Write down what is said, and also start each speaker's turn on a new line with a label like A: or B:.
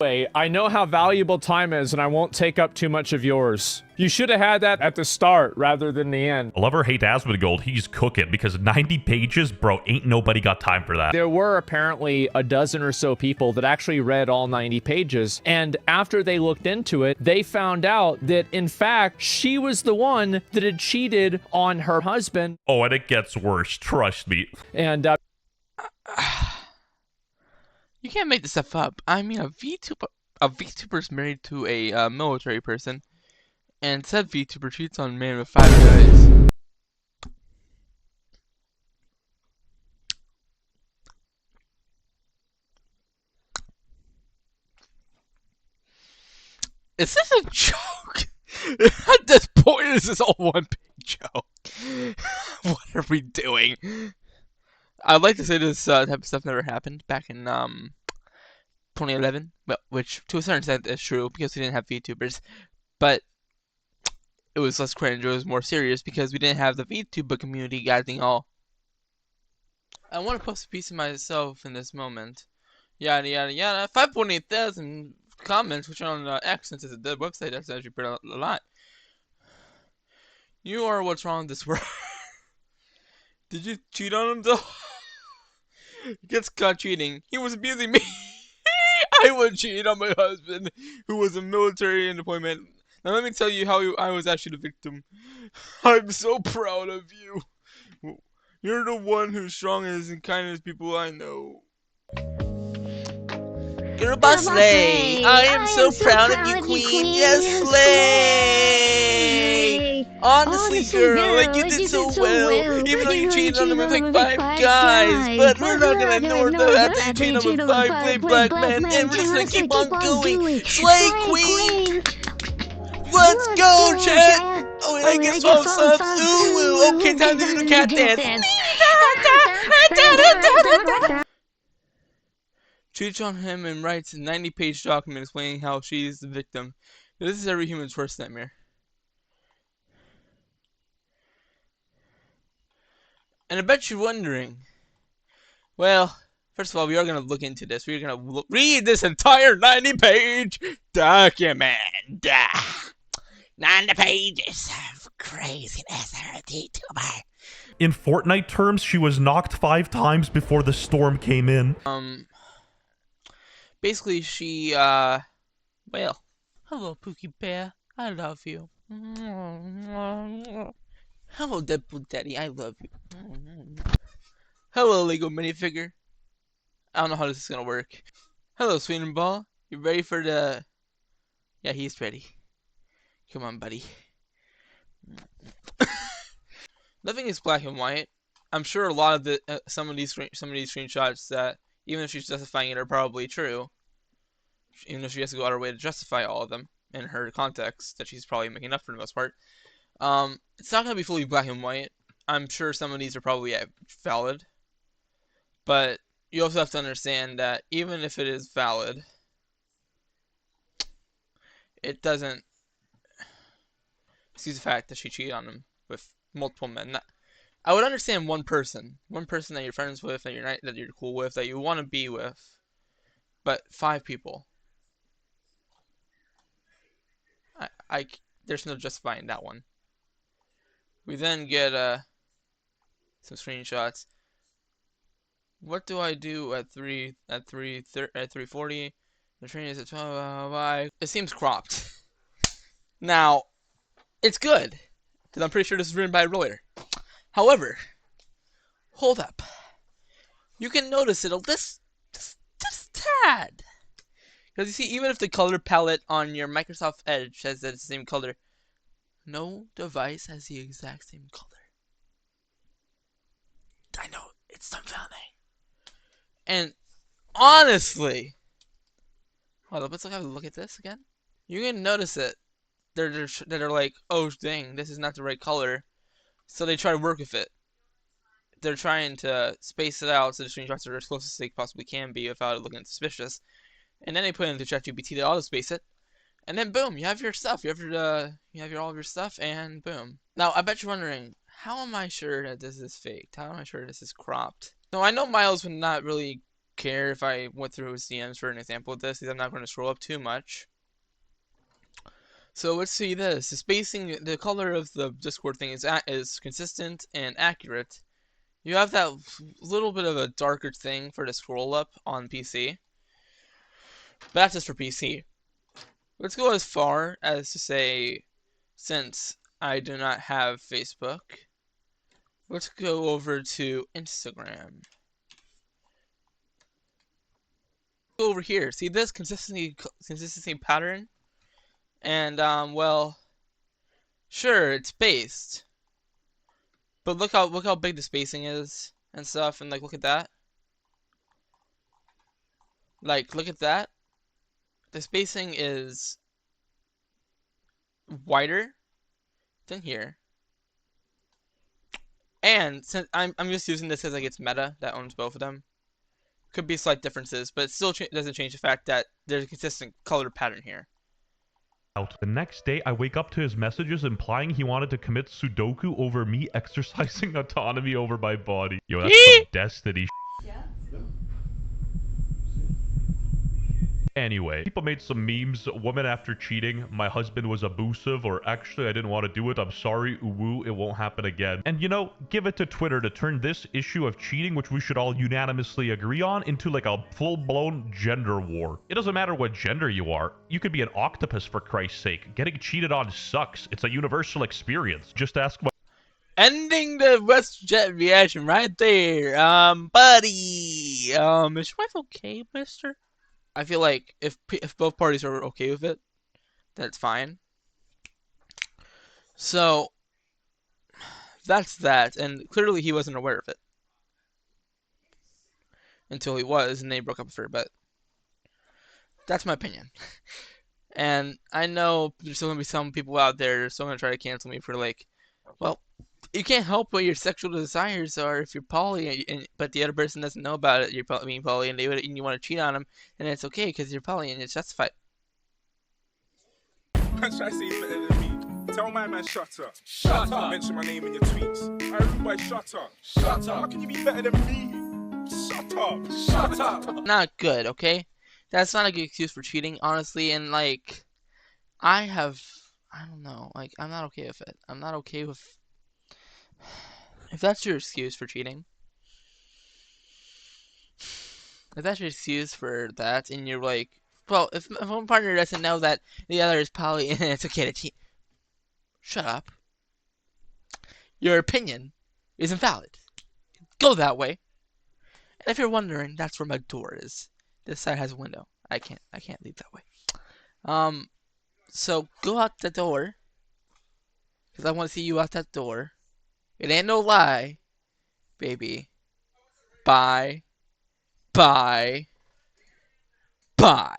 A: Wait, I know how valuable time is and I won't take up too much of yours. You should have had that at the start rather than the end.
B: I love or hate Asmongold, he's cooking because 90 pages, bro, ain't nobody got time for that.
A: There were apparently a dozen or so people that actually read all 90 pages, and after they looked into it, they found out that, in fact, she was the one that had cheated on her husband.
B: Oh, and it gets worse, trust me.
A: And,
C: You can't make this stuff up. I mean, a VTuber's married to a military person, and said VTuber cheats on man with 5 guys. Is this a joke? At this point, is this all one big joke? What are we doing? I'd like to say this type of stuff never happened back in 2011, well, which to a certain extent is true because we didn't have VTubers, but it was less cringe. It was more serious because we didn't have the VTuber community gathering all. I want to post a piece of myself in this moment. Yada yada yada. 5.8,000 comments, which on X, since it's a dead website, that's actually pretty a lot. You are what's wrong with this world. Did you cheat on him though? Gets caught cheating. He was abusing me. I would cheat on my husband, who was a military deployment. Now let me tell you how I was actually the victim. I'm so proud of you. You're the one who's strongest and kindest people I know. You're a boss slay. I am so proud of you, queen. Yes, slay. Honestly, girl, like you did so well. Even though you cheated on them with like 5 guys, but we're not gonna ignore that after you cheated on them with 5 brave black men, and we're just gonna keep on going. Slay, queen. Let's go, chat. Oh, and I get 12 subs. Ooh, okay, time to do the cat dance. Cheats on him and writes a 90-page document explaining how she's the victim. This is every human's worst nightmare. And I bet you're wondering. Well, first of all, we are going to look into this. We're going to read this entire 90-page document. 90 pages of craziness. VTuber.
B: In Fortnite terms, she was knocked 5 times before the storm came in.
C: Basically, she, well, hello, Pookie Bear. I love you. Hello, Deadpool Daddy. I love you. Hello, Lego minifigure. I don't know how this is gonna work. Hello, Sweden Ball. You ready for the... Yeah, he's ready. Come on, buddy. Nothing is black and white. I'm sure a lot of the some of these screenshots that, even if she's justifying it, are probably true. Even if she has to go out of her way to justify all of them in her context that she's probably making up for the most part. It's not going to be fully black and white. I'm sure some of these are probably valid. But you also have to understand that even if it is valid, it doesn't excuse the fact that she cheated on him with multiple men. I would understand one person that you're friends with, that you're cool with, that you want to be with, but 5 people. There's no justifying that one. We then get some screenshots. What do I do at 3:40? The train is at 12. It seems cropped. Now, it's good because I'm pretty sure this is written by a lawyer. However, hold up. You can notice it just tad. Because you see, even if the color palette on your Microsoft Edge says that it's the same color, no device has the exact same color. I know, it's dumbfounding. And honestly, hold up, let's have a look at this again. You can notice it. They're like, oh dang, this is not the right color. So they try to work with it. They're trying to space it out so the screenshots are as close as they possibly can be without it looking suspicious. And then they put it into ChatGPT to auto space it. And then boom, you have your stuff. You have all of your stuff, and boom. Now I bet you're wondering, how am I sure that this is faked? How am I sure this is cropped? No, I know Miles would not really care if I went through his DMs for an example of this, because I'm not going to scroll up too much. So let's see this. The spacing, the color of the Discord thing is consistent and accurate. You have that little bit of a darker thing for the scroll up on PC. But that's just for PC. Let's go as far as to say, since I do not have Facebook, let's go over to Instagram. Go over here. See this consistency pattern? And well, sure, it's spaced. But look how big the spacing is and stuff, and like look at that. Like look at that. The spacing is wider than here. And since I'm just using this as like it's Meta that owns both of them. Could be slight differences, but it still doesn't change the fact that there's a consistent color pattern here.
B: The next day, I wake up to his messages implying he wanted to commit Sudoku over me exercising autonomy over my body. Yo, that's some destiny.
D: Yeah.
B: Anyway, people made some memes. Woman after cheating, my husband was abusive, or actually I didn't want to do it, I'm sorry, uwu, it won't happen again. And you know, give it to Twitter to turn this issue of cheating, which we should all unanimously agree on, into like a full-blown gender war. It doesn't matter what gender you are. You could be an octopus for Christ's sake. Getting cheated on sucks. It's a universal experience. Just ask my—
C: Ending the WestJet reaction right there. Buddy. Is your wife okay, mister? I feel like if both parties are okay with it, that's fine. So that's that, and clearly he wasn't aware of it until he was, and they broke up for a bit. That's my opinion. And I know there's still gonna be some people out there still gonna try to cancel me for like, well, you can't help what your sexual desires are if you're poly, but the other person doesn't know about it. You're being poly, and you want to cheat on them, and it's okay because you're poly and it's justified.
E: Man, try to say it's better than me. Tell my man, shut up. Shut up. Mention my name in your tweets. I rude boy, shut up. Shut up. How can you be better than me? Shut up. Shut up.
C: Not good, okay? That's not a good excuse for cheating, honestly. And like, I don't know. Like, I'm not okay with it. I'm not okay with. If that's your excuse for cheating, if that's your excuse for that, and you're like, well, if one partner doesn't know that the other is poly and it's okay to cheat, shut up. Your opinion is invalid. Go that way. And if you're wondering, that's where my door is. This side has a window. I can't leave that way. So go out the door, because I want to see you out that door. It ain't no lie, baby. Bye. Bye. Bye.